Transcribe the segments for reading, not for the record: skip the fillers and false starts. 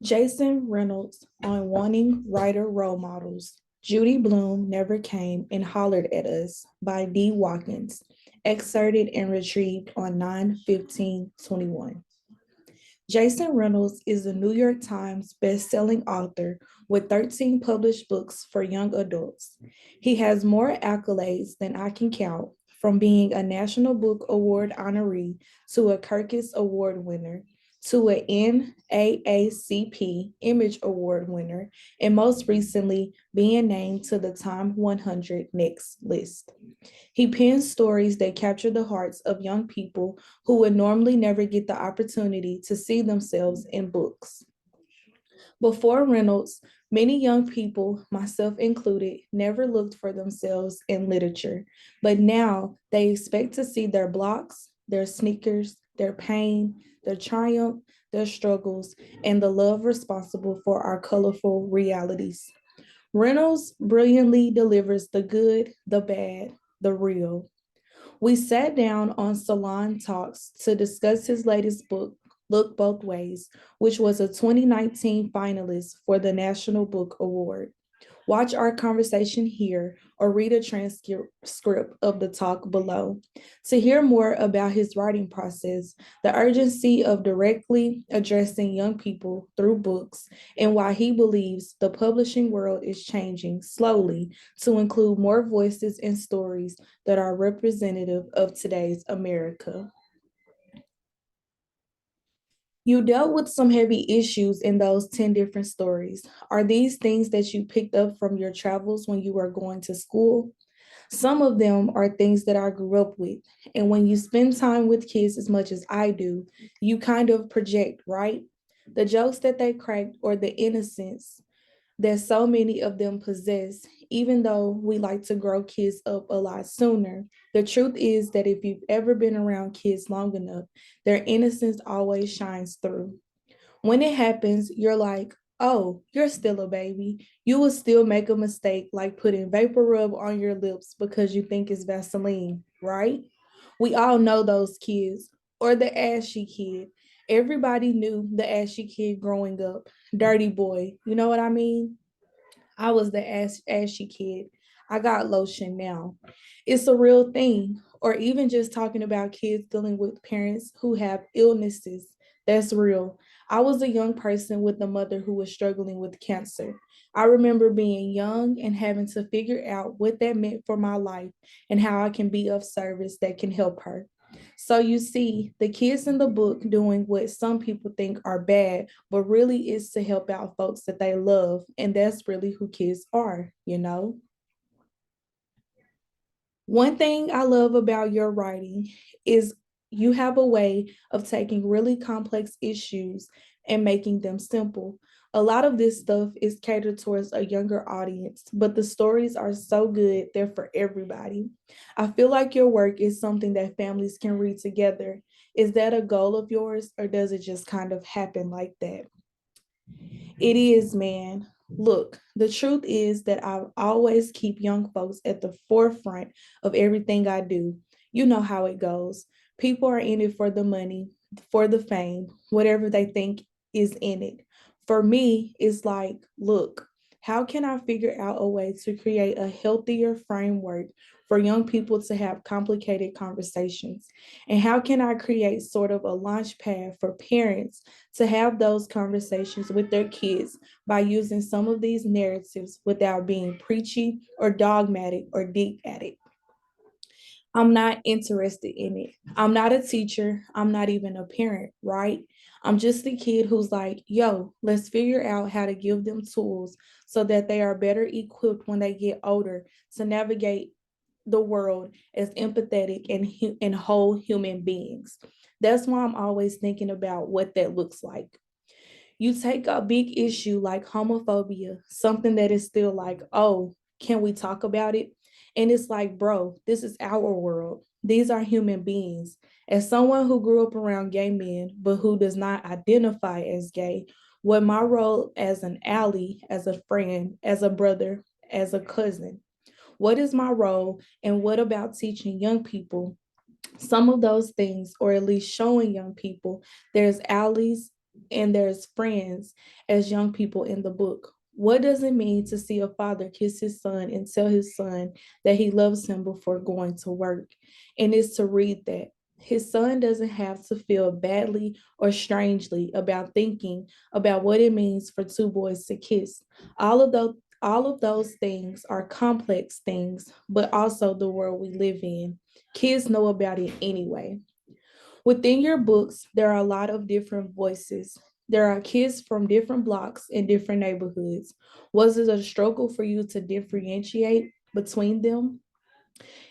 Jason Reynolds on Wanting Writer Role Models. Judy Bloom Never Came and Hollered at Us by D. Watkins. Excerpted and retrieved on 9/15/21. Jason Reynolds is a New York Times best-selling author with 13 published books for young adults. He has more accolades than I can count, from being a National Book Award honoree to a Kirkus Award winner to an NAACP Image Award winner, and most recently being named to the Time 100 Next list. He pens stories that capture the hearts of young people who would normally never get the opportunity to see themselves in books. Before Reynolds, many young people, myself included, never looked for themselves in literature, but now they expect to see their blocks, their sneakers, their pain, their triumph, their struggles, and the love responsible for our colorful realities. Reynolds brilliantly delivers the good, the bad, the real. We sat down on Salon Talks to discuss his latest book, Look Both Ways, which was a 2019 finalist for the National Book Award. Watch our conversation here or read a transcript of the talk below. To hear more about his writing process, the urgency of directly addressing young people through books, and why he believes the publishing world is changing slowly to include more voices and stories that are representative of today's America. You dealt with some heavy issues in those 10 different stories. Are these things that you picked up from your travels when you were going to school? Some of them are things that I grew up with. And when you spend time with kids as much as I do, you kind of project, right? The jokes that they cracked or the innocence that so many of them possess, even though we like to grow kids up a lot sooner. The truth is that if you've ever been around kids long enough, their innocence always shines through. When it happens, you're like, oh, you're still a baby. You will still make a mistake like putting vapor rub on your lips because you think it's Vaseline, right? We all know those kids, or the ashy kid. Everybody knew the ashy kid growing up. Dirty boy, you know what I mean? I was the ashy kid. I got lotion now. It's a real thing. Or even just talking about kids dealing with parents who have illnesses. That's real. I was a young person with a mother who was struggling with cancer. I remember being young and having to figure out what that meant for my life and how I can be of service that can help her. So you see, the kids in the book doing what some people think are bad, but really is to help out folks that they love. And that's really who kids are, you know? One thing I love about your writing is you have a way of taking really complex issues and making them simple. A lot of this stuff is catered towards a younger audience, but the stories are so good, they're for everybody. I feel like your work is something that families can read together. Is that a goal of yours, or does it just kind of happen like that? It is, man. Look, the truth is that I always keep young folks at the forefront of everything I do. You know how it goes. People are in it for the money, for the fame, whatever they think is in it. For me, it's like, look, how can I figure out a way to create a healthier framework for young people to have complicated conversations? And how can I create sort of a launch pad for parents to have those conversations with their kids by using some of these narratives without being preachy or dogmatic or deep at it? I'm not interested in it. I'm not a teacher. I'm not even a parent, right? I'm just a kid who's like, yo, let's figure out how to give them tools so that they are better equipped when they get older to navigate the world as empathetic and whole human beings. That's why I'm always thinking about what that looks like. You take a big issue like homophobia, something that is still like, oh, can we talk about it? And it's like, bro, this is our world. These are human beings. As someone who grew up around gay men, but who does not identify as gay, what my role as an ally, as a friend, as a brother, as a cousin, what is my role? And what about teaching young people some of those things, or at least showing young people there's allies and there's friends as young people in the book. What does it mean to see a father kiss his son and tell his son that he loves him before going to work? And it's to read that his son doesn't have to feel badly or strangely about thinking about what it means for two boys to kiss. All of those things are complex things, but also the world we live in. Kids know about it anyway. Within your books, there are a lot of different voices. There are kids from different blocks in different neighborhoods. Was it a struggle for you to differentiate between them?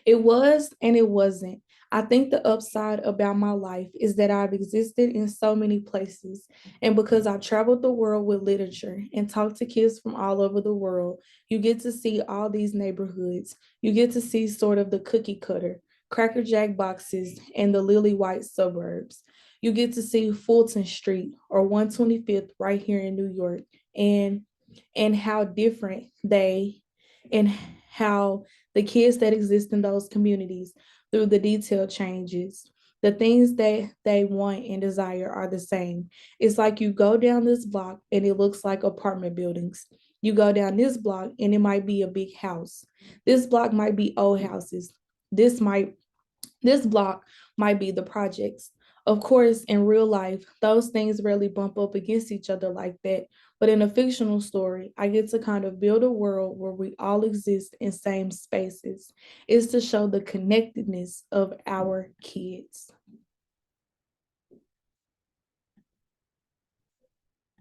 It was and it wasn't. I think the upside about my life is that I've existed in so many places. And because I traveled the world with literature and talked to kids from all over the world, you get to see all these neighborhoods. You get to see sort of the cookie cutter, Cracker Jack boxes, and the lily white suburbs. You get to see Fulton Street or 125th right here in New York, and how different they and how the kids that exist in those communities through the detail changes. The things that they want and desire are the same. It's like you go down this block and it looks like apartment buildings. You go down this block and it might be a big house. This block might be old houses. This might this block might be the projects. Of course, in real life, those things rarely bump up against each other like that. But in a fictional story, I get to kind of build a world where we all exist in same spaces. It's to show the connectedness of our kids.